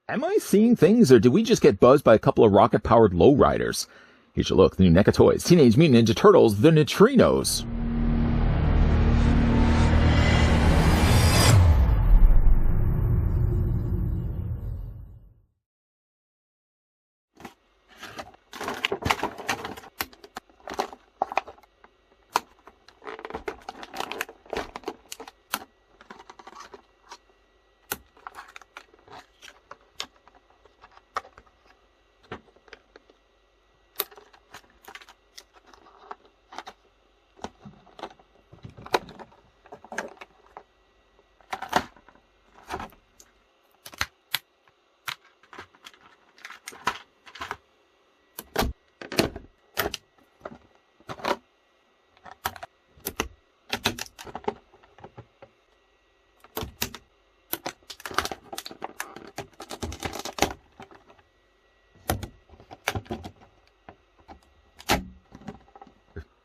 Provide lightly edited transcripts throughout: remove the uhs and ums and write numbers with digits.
Am I seeing things, or did we just get buzzed by a couple of rocket-powered lowriders? Here's your look, the new NECA toys, Teenage Mutant Ninja Turtles, the Neutrinos.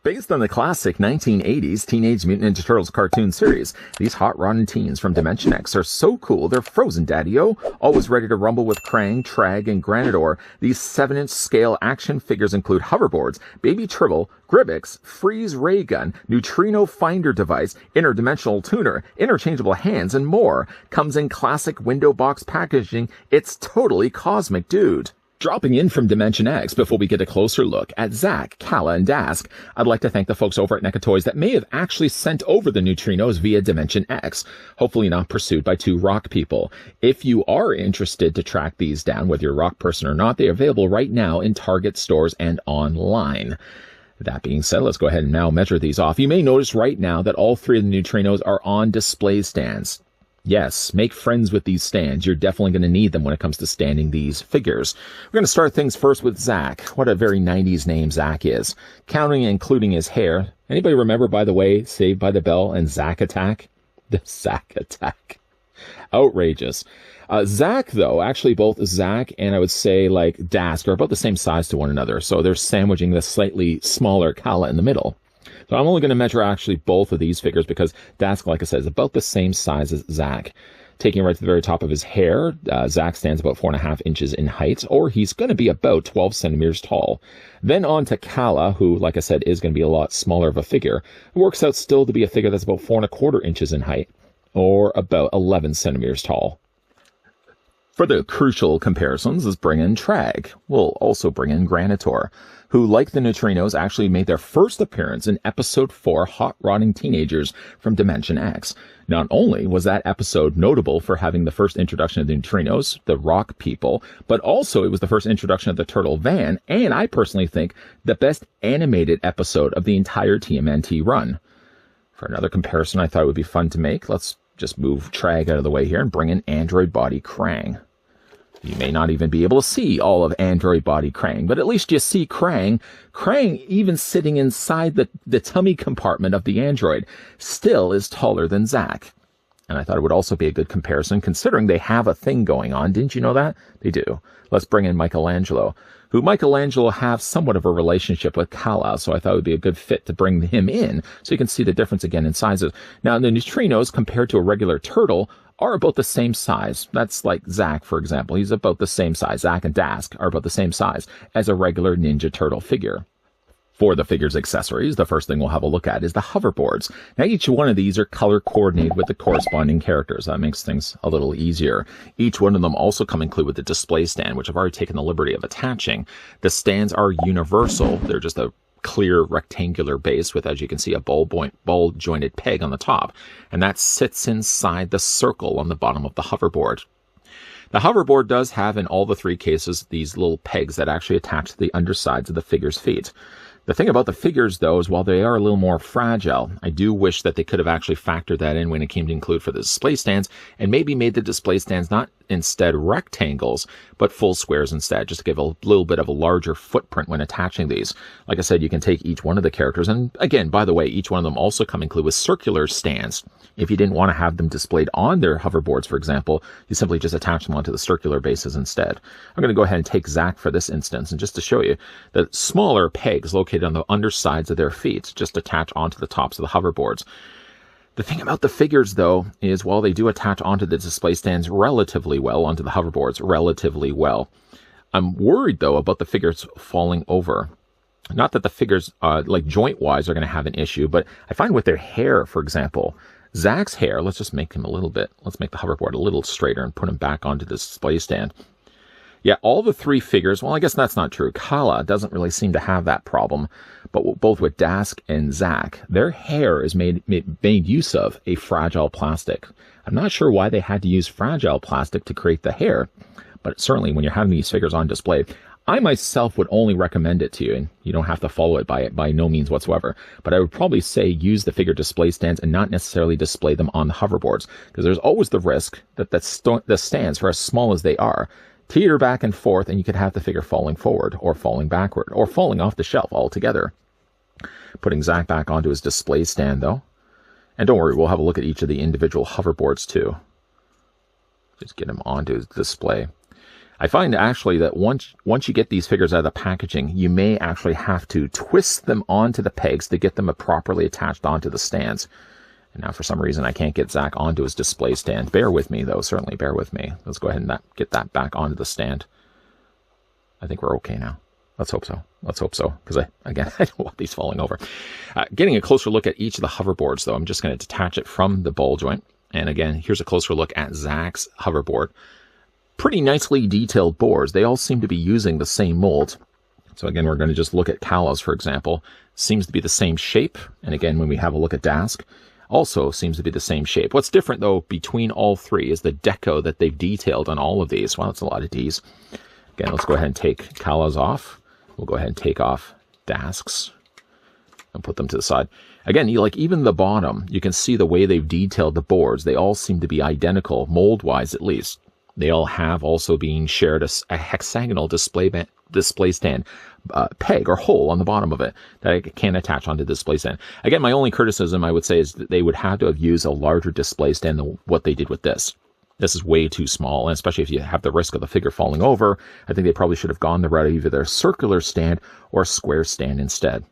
Based on the classic 1980s Teenage Mutant Ninja Turtles cartoon series, these hot-rodding teens from Dimension X are so cool they're frozen, daddy-o. Always ready to rumble with Krang, Trag, and Granitor. These 7-inch scale action figures include hoverboards, Baby Tribble, Gribbix, Freeze Ray Gun, Neutrino Finder device, interdimensional tuner, interchangeable hands, and more. Comes in classic window box packaging. It's totally cosmic, dude. Dropping in from Dimension X before we get a closer look at Zach, Kala, and Dask, I'd like to thank the folks over at NECA Toys that may have actually sent over the Neutrinos via Dimension X, hopefully not pursued by two rock people. If you are interested to track these down, whether you're a rock person or not, they are available right now in Target stores and online. That being said, let's go ahead and now measure these off. You may notice right now that all three of the Neutrinos are on display stands. Yes, make friends with these stands. You're definitely going to need them when it comes to standing these figures. We're going to start things first with Zach. What a very 90s name Zach is. Counting and including his hair. Anybody remember, by the way, Saved by the Bell and Zack Attack? The Zack Attack. Outrageous. Zach, though, actually both Zach and I would say like Dask are about the same size to one another. So they're sandwiching the slightly smaller Kala in the middle. So I'm only going to measure actually both of these figures because Dask, like I said, is about the same size as Zach. Taking right to the very top of his hair, Zach stands about 4.5 inches in height, or he's going to be about 12 centimeters tall. Then on to Kala, who, like I said, is going to be a lot smaller of a figure. It works out still to be a figure that's about 4.25 inches in height, or about 11 centimeters tall. For the crucial comparisons, let's bring in Trag. We'll also bring in Granitor, who, like the Neutrinos, actually made their first appearance in Episode 4, Hot Rodding Teenagers from Dimension X. Not only was that episode notable for having the first introduction of the Neutrinos, the rock people, but also it was the first introduction of the Turtle Van, and I personally think the best animated episode of the entire TMNT run. For another comparison I thought it would be fun to make, let's just move Trag out of the way here and bring in Android Body Krang. You may not even be able to see all of Android Body Krang, but at least you see Krang. Krang, even sitting inside the tummy compartment of the android, still is taller than Zach. And I thought it would also be a good comparison, considering they have a thing going on. Didn't you know that? They do. Let's bring in Michelangelo, who Michelangelo have somewhat of a relationship with Kala, so I thought it would be a good fit to bring him in, so you can see the difference again in sizes. Now, the Neutrinos, compared to a regular turtle, are about the same size. That's like Zach, for example. He's about the same size. Zach and Dask are about the same size as a regular Ninja Turtle figure. For the figure's accessories, the first thing we'll have a look at is the hoverboards. Now, each one of these are color coordinated with the corresponding characters. That makes things a little easier. Each one of them also come included with a display stand, which I've already taken the liberty of attaching. The stands are universal. They're just a clear rectangular base with, as you can see, a ball jointed peg on the top, and that sits inside the circle on the bottom of the hoverboard. The hoverboard does have, in all the three cases, these little pegs that actually attach to the undersides of the figure's feet. The thing about the figures, though, is while they are a little more fragile, I do wish that they could have actually factored that in when it came to include for the display stands, and maybe made the display stands not instead rectangles, but full squares instead, just to give a little bit of a larger footprint when attaching these. Like I said, you can take each one of the characters, and again, by the way, each one of them also come included with circular stands. If you didn't want to have them displayed on their hoverboards, for example, you simply just attach them onto the circular bases instead. I'm going to go ahead and take Zach for this instance, and just to show you, the smaller pegs located on the undersides of their feet just attach onto the tops of the hoverboards. The thing about the figures, though, is while they do attach onto the display stands relatively well, onto the hoverboards relatively well, I'm worried, though, about the figures falling over. Not that the figures, like joint-wise, are going to have an issue, but I find with their hair, for example, Zach's hair, let's just make him a little bit, let's make the hoverboard a little straighter and put him back onto the display stand. Yeah, all the three figures, well, I guess that's not true. Kala doesn't really seem to have that problem, but both with Dask and Zach, their hair is made use of a fragile plastic. I'm not sure why they had to use fragile plastic to create the hair, but certainly when you're having these figures on display, I myself would only recommend it to you, and you don't have to follow it by no means whatsoever, but I would probably say use the figure display stands and not necessarily display them on the hoverboards, because there's always the risk that the stands, for as small as they are, teeter back and forth, and you could have the figure falling forward or falling backward or falling off the shelf altogether. Putting Zach back onto his display stand, though. And don't worry, we'll have a look at each of the individual hoverboards, too. Just get him onto his display. I find, actually, that once you get these figures out of the packaging, you may actually have to twist them onto the pegs to get them properly attached onto the stands. And now, for some reason, I can't get Zach onto his display stand. Bear with me, though. Certainly bear with me. Let's go ahead and get that back onto the stand. I think we're okay now. Let's hope so. Let's hope so. Because, again, I don't want these falling over. Getting a closer look at each of the hoverboards, though, I'm just going to detach it from the ball joint. And, again, here's a closer look at Zach's hoverboard. Pretty nicely detailed boards. They all seem to be using the same mold. So, again, we're going to just look at Kala's, for example. Seems to be the same shape. And, again, when we have a look at Dask, also seems to be the same shape. What's different, though, between all three is the deco that they've detailed on all of these. Wow, that's a lot of Ds. Again, let's go ahead and take Kala's off. We'll go ahead and take off Dask's and put them to the side. Again, even the bottom, you can see the way they've detailed the boards. They all seem to be identical, mold-wise at least. They all have also being shared a hexagonal display stand peg or hole on the bottom of it that I can attach onto the display stand. Again, my only criticism, I would say, is that they would have to have used a larger display stand than what they did with this. This is way too small, and especially if you have the risk of the figure falling over, I think they probably should have gone the route of either their circular stand or a square stand instead.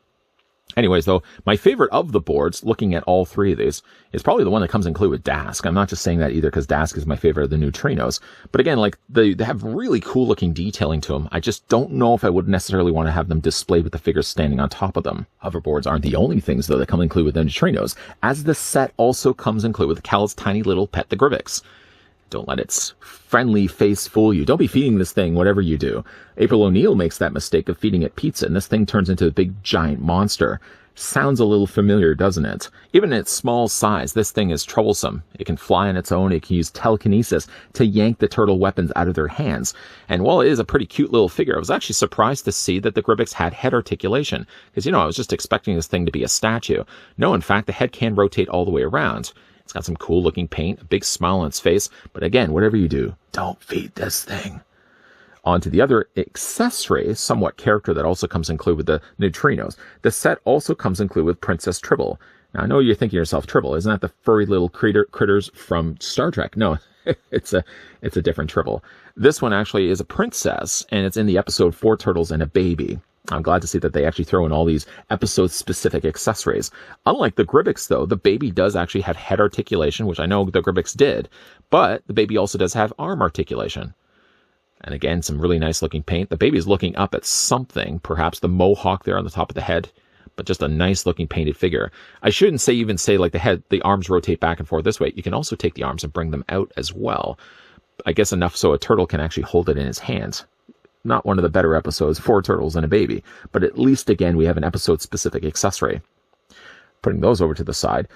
Anyways, though, my favorite of the boards, looking at all three of these, is probably the one that comes included with Dask. I'm not just saying that either because Dask is my favorite of the Neutrinos. But again, they have really cool looking detailing to them. I just don't know if I would necessarily want to have them displayed with the figures standing on top of them. Hoverboards aren't the only things, though, that come included with the Neutrinos, as the set also comes included with Cal's tiny little pet, the Grivix. Don't let its friendly face fool you. Don't be feeding this thing whatever you do. April O'Neil makes that mistake of feeding it pizza, and this thing turns into a big giant monster. Sounds a little familiar, doesn't it? Even in its small size, this thing is troublesome. It can fly on its own. It can use telekinesis to yank the turtle weapons out of their hands. And while it is a pretty cute little figure, I was actually surprised to see that the Grivix had head articulation. Because, I was just expecting this thing to be a statue. No, in fact, the head can rotate all the way around. It's got some cool looking paint, a big smile on its face. But again, whatever you do, don't feed this thing. On to the other accessory, somewhat character that also comes included with the Neutrinos. The set also comes included with Princess Tribble. Now, I know you're thinking to yourself, Tribble, isn't that the furry little critters from Star Trek? No, it's a different Tribble. This one actually is a princess, and it's in the episode 4 Turtles and a Baby. I'm glad to see that they actually throw in all these episode-specific accessories. Unlike the Grivix, though, the baby does actually have head articulation, which I know the Grivix did, but the baby also does have arm articulation. And again, some really nice-looking paint. The baby is looking up at something, perhaps the mohawk there on the top of the head, but just a nice-looking painted figure. I shouldn't even say like the arms rotate back and forth this way. You can also take the arms and bring them out as well. I guess enough so a turtle can actually hold it in his hands. Not one of the better episodes, 4 Turtles and a Baby, but at least, again, we have an episode-specific accessory. Putting those over to the side.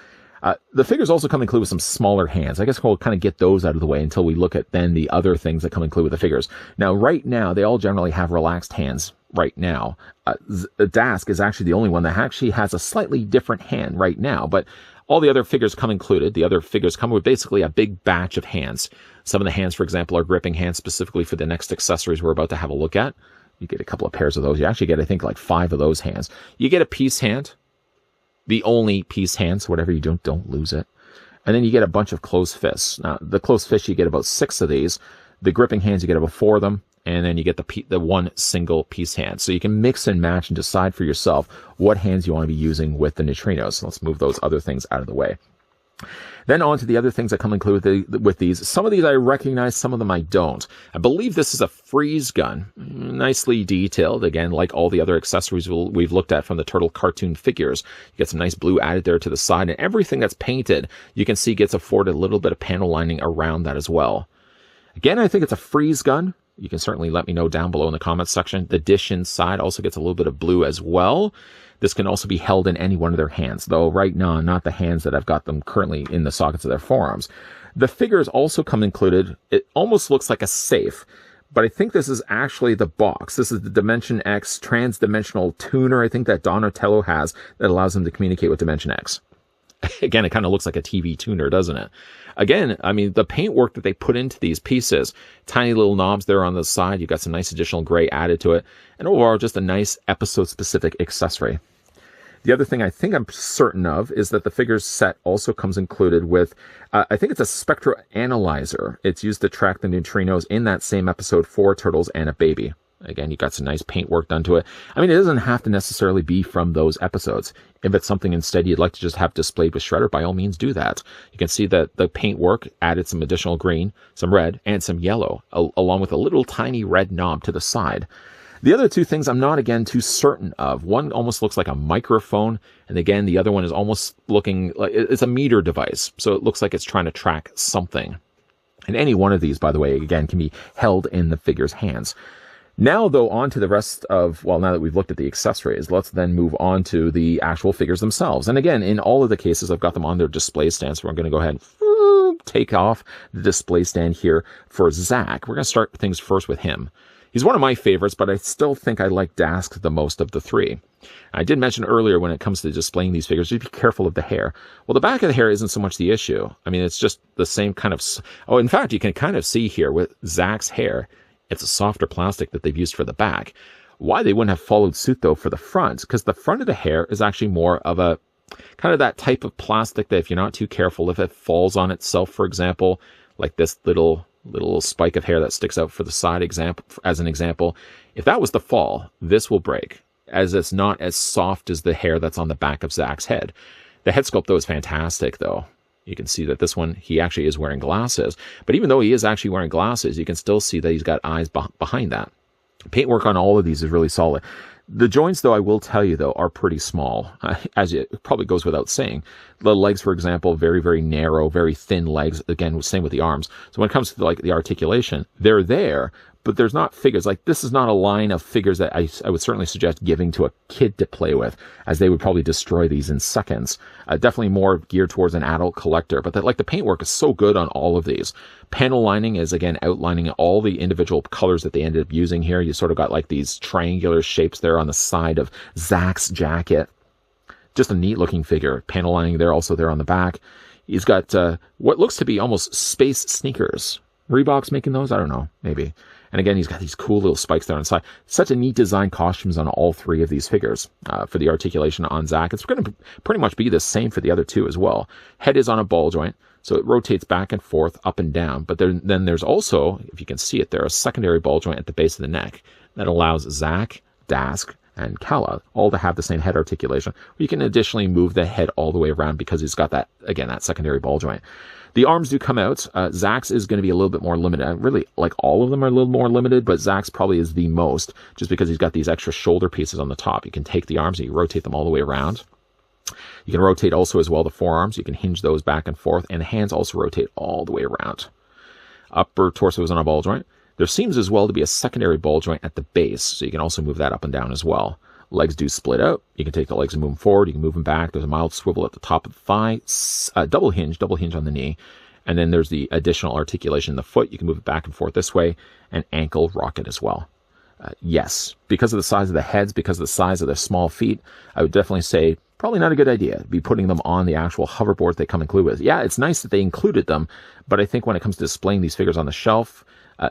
The figures also come included with some smaller hands. I guess we'll kind of get those out of the way until we look at then the other things that come included with the figures. Now, right now, they all generally have relaxed hands right now. Dask is actually the only one that actually has a slightly different hand right now, but all the other figures come included. The other figures come with basically a big batch of hands. Some of the hands, for example, are gripping hands specifically for the next accessories we're about to have a look at. You get a couple of pairs of those. You actually get, I think, like 5 of those hands. You get a peace hand. The only peace hand, so whatever you do, don't lose it. And then you get a bunch of closed fists. Now, the closed fists, you get about 6 of these. The gripping hands, you get about 4 of them. And then you get the one single peace hand. So you can mix and match and decide for yourself what hands you want to be using with the Neutrinos. So let's move those other things out of the way. Then on to the other things that come included with these. Some of these I recognize, some of them I don't. I believe this is a freeze gun. Nicely detailed. Again, like all the other accessories we've looked at from the Turtle cartoon figures. You get some nice blue added there to the side, and everything that's painted, you can see gets afforded a little bit of panel lining around that as well. Again, I think it's a freeze gun. You can certainly let me know down below in the comments section. The dish inside also gets a little bit of blue as well. This can also be held in any one of their hands, though right now, not the hands that I've got them currently in the sockets of their forearms. The figures also come included. It almost looks like a safe, but I think this is actually the box. This is the Dimension X trans-dimensional tuner, I think, that Donatello has that allows him to communicate with Dimension X. Again, it kind of looks like a TV tuner, doesn't it? Again, I mean, the paintwork that they put into these pieces, tiny little knobs there on the side, you've got some nice additional gray added to it, and overall, just a nice episode-specific accessory. The other thing I think I'm certain of is that the figures set also comes included with, I think it's a spectro analyzer. It's used to track the neutrinos in that same episode for Turtles and a Baby. Again, you got some nice paint work done to it. I mean, it doesn't have to necessarily be from those episodes. If it's something instead you'd like to just have displayed with Shredder, by all means do that. You can see that the paint work added some additional green, some red, and some yellow, along with a little tiny red knob to the side. The other two things I'm not, again, too certain of. One almost looks like a microphone, and again, the other one is almost looking like it's a meter device, so it looks like it's trying to track something. And any one of these, by the way, again, can be held in the figure's hands. Now, though, on to the rest of, well, now that we've looked at the accessories, let's then move on to the actual figures themselves. And again, in all of the cases, I've got them on their display stand, so we're going to go ahead and take off the display stand here for Zach. We're going to start things first with him. He's one of my favorites, but I still think I like Dask the most of the three. I did mention earlier when it comes to displaying these figures, just be careful of the hair. Well, the back of the hair isn't so much the issue. I mean, it's just the same kind of... Oh, in fact, you can kind of see here with Zach's hair, it's a softer plastic that they've used for the back. Why they wouldn't have followed suit, though, for the front, because the front of the hair is actually more of a kind of that type of plastic that if you're not too careful, if it falls on itself, for example, like this little spike of hair that sticks out for the side as an example, if that was the fall, this will break, as it's not as soft as the hair that's on the back of Zach's head. The head sculpt, though, is fantastic, though. You can see that this one, he actually is wearing glasses, but even though he is actually wearing glasses, you can still see that he's got eyes behind that. Paintwork on all of these is really solid. The joints, though, I will tell you, though, are pretty small, as it probably goes without saying. The legs, for example, very, very narrow, very thin legs. Again, same with the arms. So when it comes to like the articulation, they're there, but there's not figures. Like, this is not a line of figures that I would certainly suggest giving to a kid to play with, as they would probably destroy these in seconds. Definitely more geared towards an adult collector, but the paintwork is so good on all of these. Panel lining is, again, outlining all the individual colors that they ended up using here. You sort of got like these triangular shapes there on the side of Zach's jacket. Just a neat looking figure. Panel lining there, also there on the back. He's got what looks to be almost space sneakers. Reebok's making those? I don't know, maybe. And again, he's got these cool little spikes there on the side. Such a neat design costumes on all three of these figures. For the articulation on Zach, it's going to pretty much be the same for the other two as well. Head is on a ball joint, so it rotates back and forth, up and down. But then there's also, if you can see it there, a secondary ball joint at the base of the neck that allows Zach, Dask, and Kala all to have the same head articulation. You can additionally move the head all the way around because he's got that, again, that secondary ball joint. The arms do come out. Zach's is going to be a little bit more limited. Really, like all of them are a little more limited, but Zach's probably is the most, just because he's got these extra shoulder pieces on the top. You can take the arms and you rotate them all the way around. You can rotate also as well the forearms. You can hinge those back and forth, and the hands also rotate all the way around. Upper torso is on a ball joint. There seems as well to be a secondary ball joint at the base, so you can also move that up and down as well. Legs do split out. You can take the legs and move them forward. You can move them back. There's a mild swivel at the top of the thigh, double hinge on the knee. And then there's the additional articulation in the foot. You can move it back and forth this way, and ankle rocket as well. Yes, because of the size of the heads, because of the size of their small feet, I would definitely say probably not a good idea to be putting them on the actual hoverboard they come included with. Yeah, it's nice that they included them, but I think when it comes to displaying these figures on the shelf,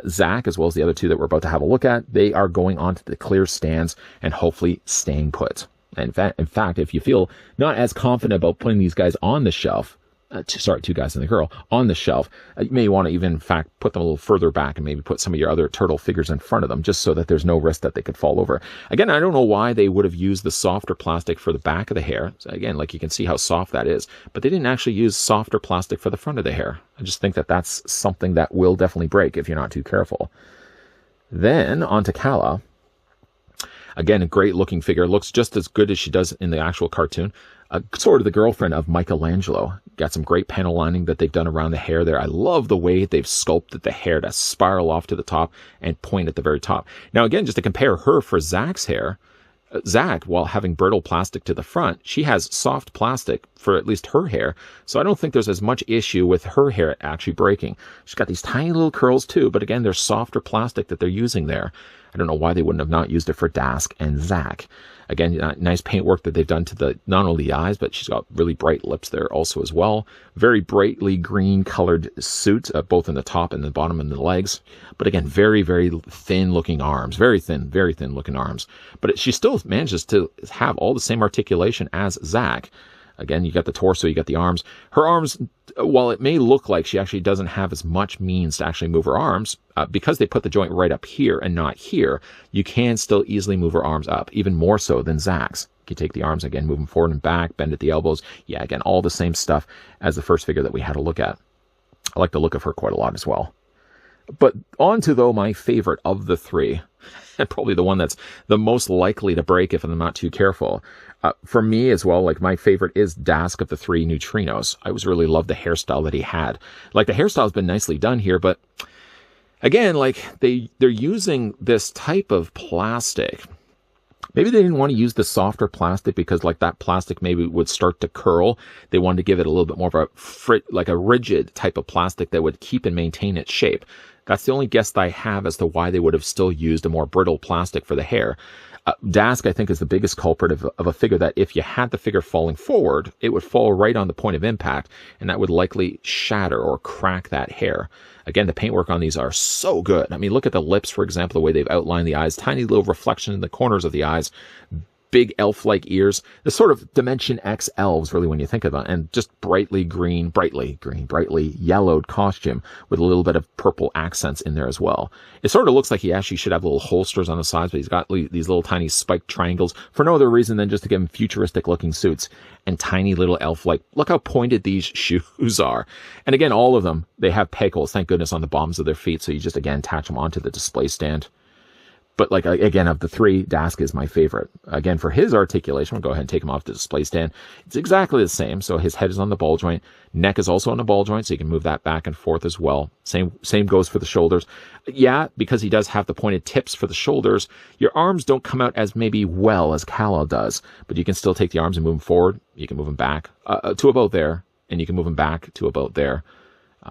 Zach, as well as the other two that we're about to have a look at, they are going onto the clear stands and hopefully staying put. In fact, if you feel not as confident about putting these guys on the shelf, two guys and the girl on the shelf. You may want to even, in fact, put them a little further back and maybe put some of your other turtle figures in front of them, just so that there's no risk that they could fall over. Again, I don't know why they would have used the softer plastic for the back of the hair. So again, like you can see how soft that is, but they didn't actually use softer plastic for the front of the hair. I just think that that's something that will definitely break if you're not too careful. Then on to Kala. Again, a great looking figure. Looks just as good as she does in the actual cartoon. Sort of the girlfriend of Michelangelo. Got some great panel lining that they've done around the hair there. I love the way they've sculpted the hair to spiral off to the top and point at the very top. Now again, just to compare her for Zach's hair, Zach, while having brittle plastic to the front, she has soft plastic for at least her hair. So I don't think there's as much issue with her hair actually breaking. She's got these tiny little curls too, but again, there's softer plastic that they're using there. I don't know why they wouldn't have not used it for Dask and Zach. Again, nice paintwork that they've done to the not only the eyes, but she's got really bright lips there also as well. Very brightly green colored suit, both in the top and the bottom and the legs. But again, very, very thin looking arms. Very thin looking arms. But she still manages to have all the same articulation as Zach. Again, you got the torso, you got the arms. Her arms, while it may look like she actually doesn't have as much means to actually move her arms, because they put the joint right up here and not here, you can still easily move her arms up, even more so than Zach's. You take the arms again, move them forward and back, bend at the elbows. Yeah, again, all the same stuff as the first figure that we had to look at. I like the look of her quite a lot as well. But on to, though, my favorite of the three, and probably the one that's the most likely to break if I'm not too careful. For me as well, like my favorite is Dask of the three Neutrinos. I always really loved the hairstyle that he had. Like the hairstyle's been nicely done here, but again, like they're using this type of plastic. Maybe they didn't want to use the softer plastic because like that plastic maybe would start to curl. They wanted to give it a little bit more of a rigid type of plastic that would keep and maintain its shape. That's the only guess that I have as to why they would have still used a more brittle plastic for the hair. Dask, I think, is the biggest culprit of a figure that if you had the figure falling forward, it would fall right on the point of impact, and that would likely shatter or crack that hair. Again, the paintwork on these are so good. I mean, look at the lips, for example, the way they've outlined the eyes, tiny little reflection in the corners of the eyes, big elf-like ears, the sort of Dimension X elves, really, when you think of it, and just brightly yellowed costume with a little bit of purple accents in there as well. It sort of looks like he actually should have little holsters on the sides, but he's got these little tiny spiked triangles for no other reason than just to give him futuristic-looking suits and tiny little elf-like. Look how pointed these shoes are. And again, all of them, they have peg holes, thank goodness, on the bottoms of their feet, so you just, again, attach them onto the display stand. But like, again, of the three, Dask is my favorite. Again, for his articulation, we'll go ahead and take him off the display stand. It's exactly the same. So his head is on the ball joint. Neck is also on the ball joint, so you can move that back and forth as well. Same goes for the shoulders. Yeah, because he does have the pointed tips for the shoulders, your arms don't come out as maybe well as Kal-El does. But you can still take the arms and move them forward. You can move them back to about there, and you can move them back to about there.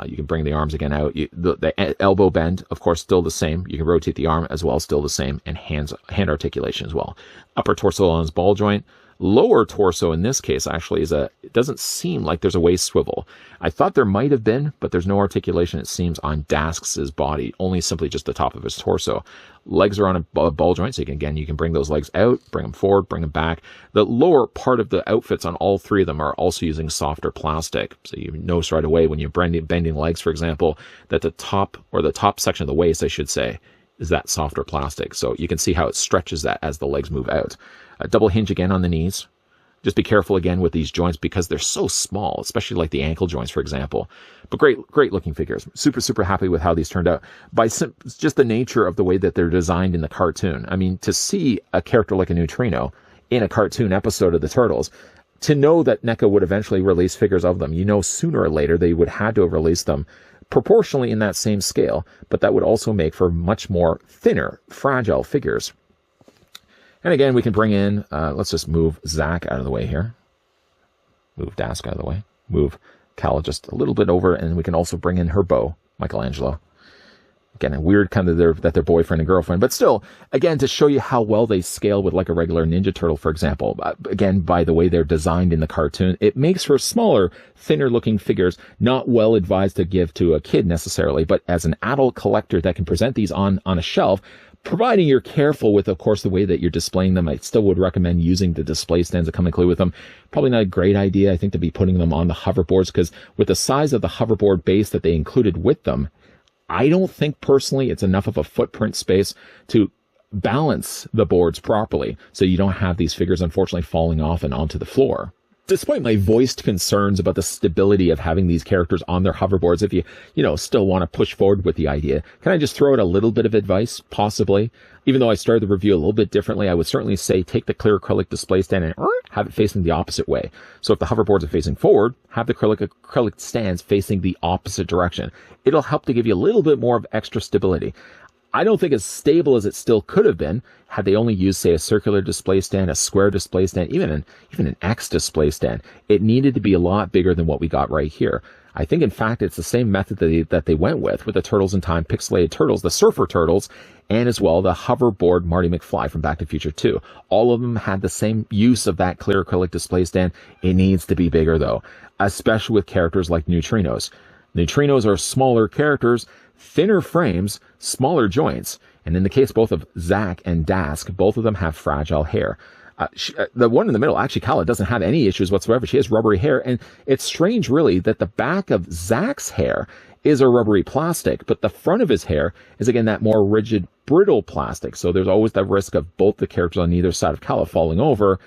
You can bring the arms again out. The elbow bend, of course, still the same. You can rotate the arm as well, still the same. And hand articulation as well. Upper torso on his ball joint. Lower torso in this case actually it doesn't seem like there's a waist swivel. I thought there might have been, but there's no articulation, it seems, on Dask's body. Only simply just the top of his torso. Legs are on a ball joint, so you can bring those legs out, bring them forward, bring them back. The lower part of the outfits on all three of them are also using softer plastic. So you notice right away when you're bending legs, for example, that the top section of the waist, I should say, is that softer plastic. So you can see how it stretches that as the legs move out. A double hinge again on the knees. Just be careful again with these joints because they're so small, especially like the ankle joints, for example. But great looking figures. Super happy with how these turned out by just the nature of the way that they're designed in the cartoon. I mean, to see a character like a Neutrino in a cartoon episode of the Turtles, to know that NECA would eventually release figures of them, sooner or later they would have to have released them proportionally in that same scale, but that would also make for much more thinner, fragile figures. And again, we can bring in, let's just move Zach out of the way here. Move Dask out of the way. Move Kal just a little bit over, and we can also bring in her beau, Michelangelo. Again, a weird kind of that they're boyfriend and girlfriend, but still, again, to show you how well they scale with like a regular Ninja Turtle, for example. Again, by the way they're designed in the cartoon, it makes for smaller, thinner looking figures, not well advised to give to a kid necessarily, but as an adult collector that can present these on a shelf, providing you're careful with, of course, the way that you're displaying them. I still would recommend using the display stands that come included with them. Probably not a great idea, I think, to be putting them on the hoverboards, because with the size of the hoverboard base that they included with them, I don't think personally it's enough of a footprint space to balance the boards properly, so you don't have these figures unfortunately falling off and onto the floor. Despite my voiced concerns about the stability of having these characters on their hoverboards, if you still want to push forward with the idea, can I just throw out a little bit of advice, possibly? Even though I started the review a little bit differently, I would certainly say take the clear acrylic display stand and have it facing the opposite way. So if the hoverboards are facing forward, have the acrylic stands facing the opposite direction. It'll help to give you a little bit more of extra stability. I don't think as stable as it still could have been had they only used, say, a circular display stand, a square display stand, even an X display stand. It needed to be a lot bigger than what we got right here. I think, in fact, it's the same method that they went with the Turtles in Time pixelated turtles, the Surfer Turtles, and as well the hoverboard Marty McFly from Back to the Future 2. All of them had the same use of that clear acrylic display stand. It needs to be bigger, though, especially with characters like Neutrinos. Neutrinos are smaller characters, thinner frames, smaller joints, and in the case both of Zach and Dask, both of them have fragile hair. The one in the middle, actually, Kala, doesn't have any issues whatsoever. She has rubbery hair, and it's strange, really, that the back of Zach's hair is a rubbery plastic, but the front of his hair is, again, that more rigid, brittle plastic. So there's always the risk of both the characters on either side of Kala falling over.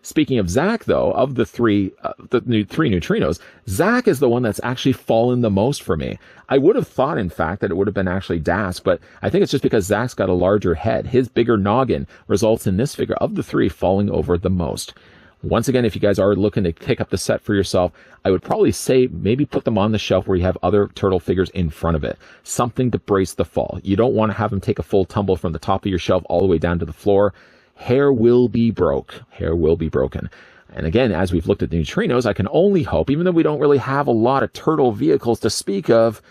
Speaking of Zach, though, of the three Neutrinos, Zach is the one that's actually fallen the most for me. I would have thought, in fact, that it would have been actually Dask, but I think it's just because Zach's got a larger head. His bigger noggin results in this figure of the three falling over the most. Once again, if you guys are looking to pick up the set for yourself, I would probably say maybe put them on the shelf where you have other turtle figures in front of it. Something to brace the fall. You don't want to have them take a full tumble from the top of your shelf all the way down to the floor. Hair will be broke. Hair will be broken. And again, as we've looked at the Neutrinos, I can only hope, even though we don't really have a lot of turtle vehicles to speak of,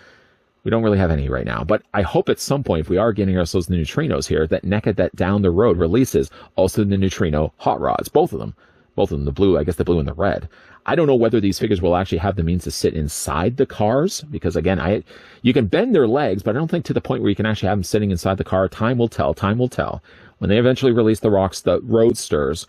we don't really have any right now, but I hope at some point, if we are getting ourselves the Neutrinos here, that NECA, that down the road releases also the Neutrino hot rods, both of them, the blue, I guess the blue and the red. I don't know whether these figures will actually have the means to sit inside the cars, because again, you can bend their legs, but I don't think to the point where you can actually have them sitting inside the car. Time will tell. Time will tell. When they eventually release the Roadsters,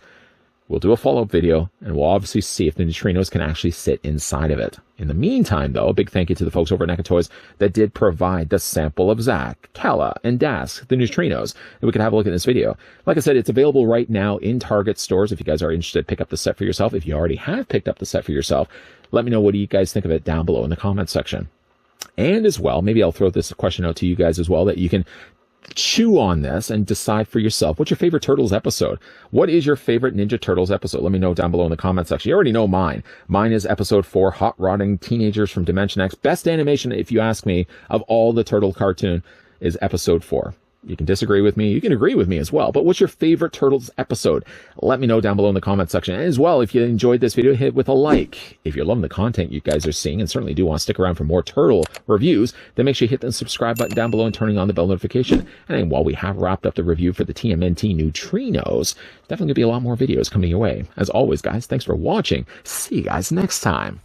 we'll do a follow-up video, and we'll obviously see if the Neutrinos can actually sit inside of it. In the meantime, though, a big thank you to the folks over at NECA Toys that did provide the sample of Zach, Kala, and Dask, the Neutrinos, that we could have a look at in this video. Like I said, it's available right now in Target stores. If you guys are interested, pick up the set for yourself. If you already have picked up the set for yourself, let me know what do you guys think of it down below in the comments section. And as well, maybe I'll throw this question out to you guys as well, that you can chew on this and decide for yourself. What's your favorite Turtles episode? What is your favorite Ninja Turtles episode? Let me know down below in the comments section. You already know mine. Mine is episode 4, Hot Rodding Teenagers from Dimension X. Best animation, if you ask me, of all the Turtle cartoon is episode 4. You can disagree with me. You can agree with me as well. But what's your favorite Turtles episode? Let me know down below in the comment section. And as well, if you enjoyed this video, hit it with a like. If you're loving the content you guys are seeing and certainly do want to stick around for more Turtle reviews, then make sure you hit the subscribe button down below and turning on the bell notification. And then while we have wrapped up the review for the TMNT Neutrinos, definitely going to be a lot more videos coming your way. As always, guys, thanks for watching. See you guys next time.